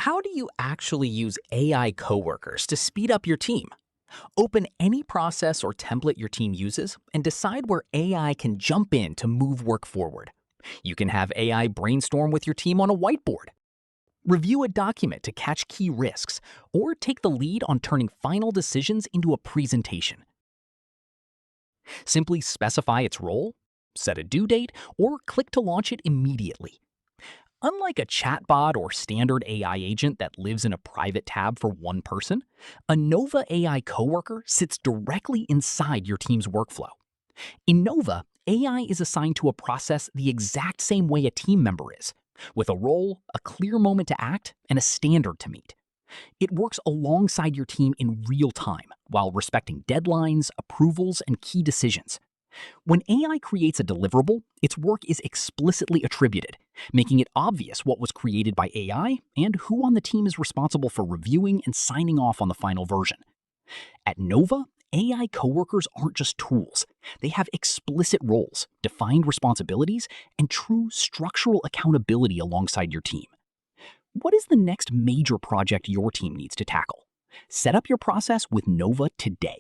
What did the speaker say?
How do you actually use AI coworkers to speed up your team? Open any process or template your team uses and decide where AI can jump in to move work forward. You can have AI brainstorm with your team on a whiteboard. Review a document to catch key risks, or take the lead on turning final decisions into a presentation. Simply specify its role, set a due date, or click to launch it immediately. Unlike a chatbot or standard AI agent that lives in a private tab for one person, a Nova AI coworker sits directly inside your team's workflow. In Nova, AI is assigned to a process the exact same way a team member is, with a role, a clear moment to act, and a standard to meet. It works alongside your team in real time while respecting deadlines, approvals, and key decisions. When AI creates a deliverable, its work is explicitly attributed, making it obvious what was created by AI and who on the team is responsible for reviewing and signing off on the final version. At Nova, AI coworkers aren't just tools. They have explicit roles, defined responsibilities, and true structural accountability alongside your team. What is the next major project your team needs to tackle? Set up your process with Nova today.